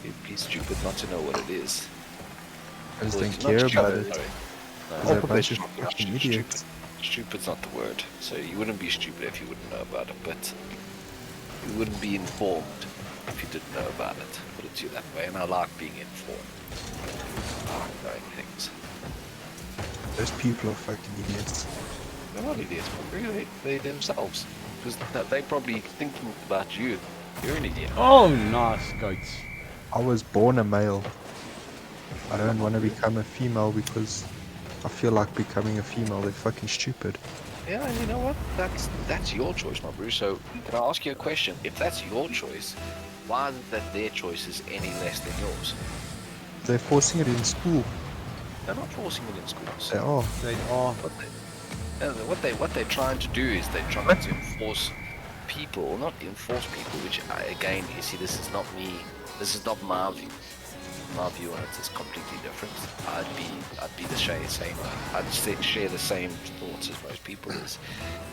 You'd be stupid not to know what it is. I just Well, don't it's not care about stupid, it. sorry. No, They're a bunch of stupid. fucking idiots. Stupid's not the word. So you wouldn't be stupid if you wouldn't know about it, but you wouldn't be informed if you didn't know about it. Put it to you that way, and I like being informed. I like knowing things. Those people are fucking idiots. They're not idiots, but really, they themselves. Because they're probably thinking about you. You're an idiot. Oh, nice, goats. I was born a male. I don't want to become a female because I feel like becoming a female. They're fucking stupid. Yeah, and you know what? That's your choice, my bro. So can I ask you a question? If that's your choice, why isn't that their choice is any less than yours? They're forcing it in school. They're not forcing it in schools. They are. They are. What they're trying to do is they're trying to enforce people, or not enforce people. Which again, you see, this is not me. This is not my view. My view on it is completely different. I'd be the same. I'd share the same thoughts as most people. Is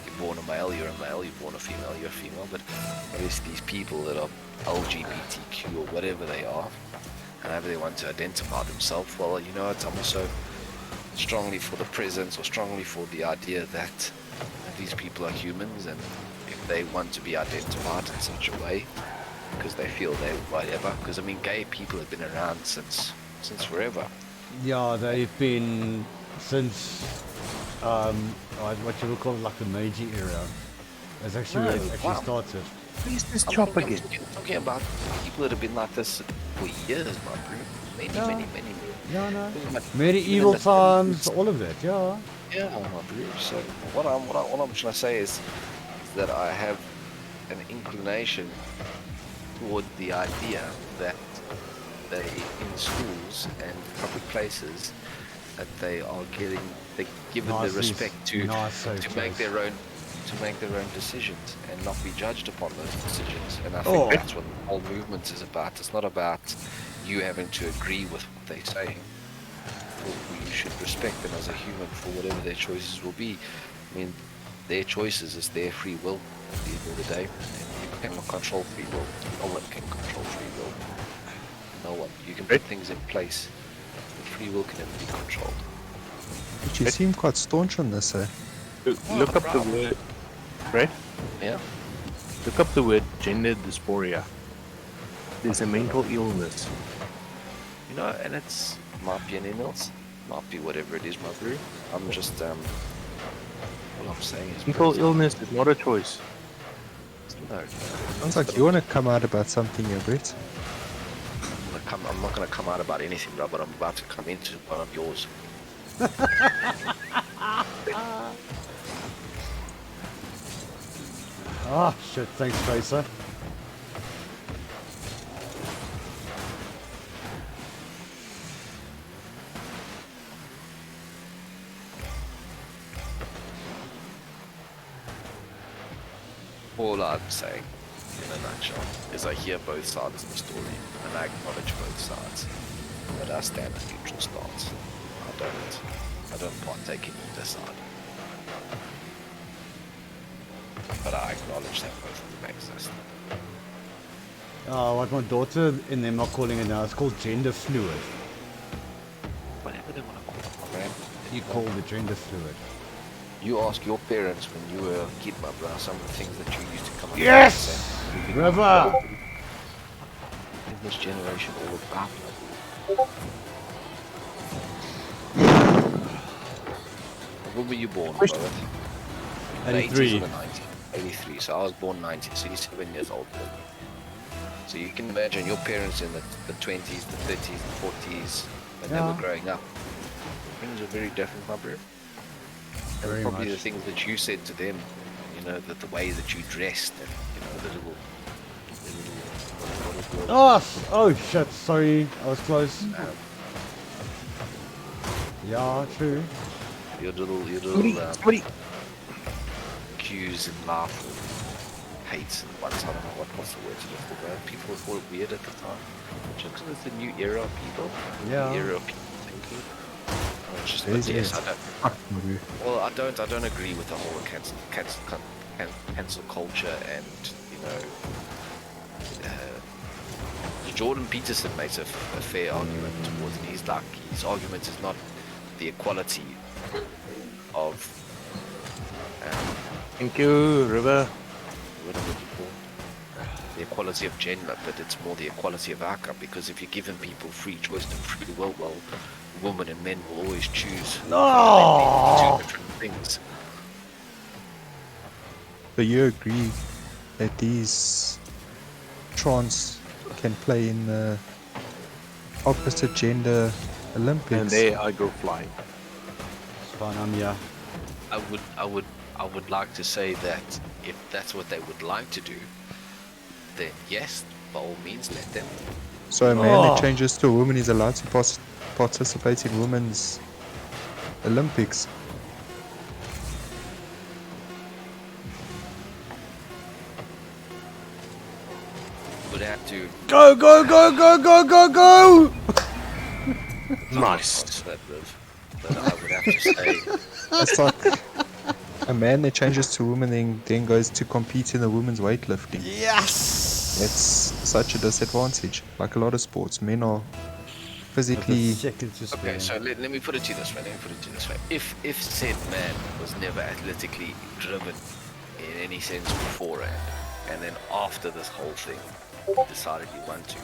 you're born a male, you're a male. You're born a female, you're a female. But there's these people that are LGBTQ or whatever they are, and however they want to identify themselves. Well, you know, I'm also strongly for the presence or strongly for the idea that these people are humans, and if they want to be identified in such a way because they feel they're whatever, because I mean gay people have been around since forever. Yeah, they've been since what you would call like the Meiji era. That's actually where it actually started. Please just I'm chop talking, again. I'm talking about people that have been like this for years, my bro. Many. Yeah, no. Like, Medieval even the- times, all of that, yeah. Yeah, my bro. So what I'm trying to say is that I have an inclination toward the idea that they in schools and public places that they given the respect to make their own decisions and not be judged upon those decisions. And I think that's what the whole movement is about. It's not about you having to agree with what they say. You should respect them as a human for whatever their choices will be. I mean, their choices is their free will at the end of the day. And you cannot control free will. No one can control free will. No one. You can put things in place, but free will can never be controlled. But you seem quite staunch on this, eh? Look up the word, right? Yeah. Look up the word gender dysphoria. There's a mental illness. You know, and it's might be an illness, might be whatever it is, my bro. I'm just all I'm saying is Mental illness is not a choice. no. Sounds like you want to come out about something here, Brett. I'm not gonna come out about anything, bro, but I'm about to come into one of yours. Ah, shit, thanks, Tracer. All I'm saying, in a nutshell, is I hear both sides of the story, and I acknowledge both sides. But I stand a neutral stance. I don't partake in either side. But I acknowledge that both of them exist. What my daughter and them are calling it now, it's called gender fluid. Whatever they want to call it, my man. You call the gender fluid. You ask your parents when you were a kid, my brother, some of the things that you used to come up Yes! with. River! In this generation, all about it. When were you born, brother? 83. 83, so I was born 90, so you're 7 years old. So you can imagine your parents in the 20s, the 30s, the 40s, when they were growing up. Things were very different, my bro. And Very probably much. the things that you said to them, you know, the way that you dressed, and, you know, the little what is it called? Oh shit, sorry, I was close. Yeah, true. Your little cues and laugh and hates and what's I don't know what's the word to look for. People thought it weird at the time. Just because it's the new era of people. Yeah. The era of people thinking. It's just, It is, yes, yes. I don't agree with the whole cancel culture and, you know, Jordan Peterson makes a fair argument towards it. He's like, his argument is not the equality of Thank you, River. what am I looking for? The equality of gender, but it's more the equality of outcome, because if you're giving people free choice and free will, well, women and men will always choose No. two different things. So you agree that these trans can play in the opposite gender Olympics? And there I go flying. It's fine, I'm here. I would like to say that if that's what they would like to do, then yes, by all means, let them. So a man that Oh. changes to a woman is allowed to participate in women's Olympics. Would have to. Go, go, go, go, go, go, go! Nice. Answer that, Liv. But I would have to say, It's like a man that changes to a woman then goes to compete in the women's weightlifting. Yes! It's such a disadvantage. Like a lot of sports, men are With a physically. second to okay, spare. so let me put it to you this way. If said man was never athletically driven in any sense beforehand, and then after this whole thing decided he wanted to,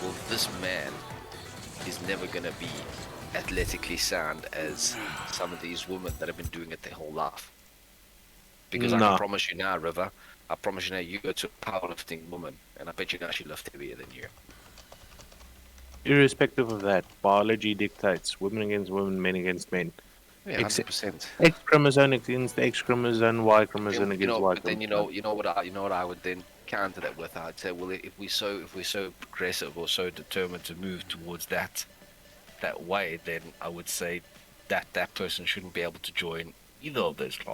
well, this man is never gonna be athletically sound as some of these women that have been doing it their whole life. Because I Nah. can promise you now, River, I promise you now, you go to a powerlifting woman, and I bet you now she lifts heavier than you. Irrespective of that, biology dictates women against women, men against men. Yeah, 100%. X chromosome against X chromosome, Y chromosome against Y But then chromosome. you know what I would then counter that with. I'd say, well, if we're so progressive or so determined to move towards that way, then I would say that person shouldn't be able to join either of those classes.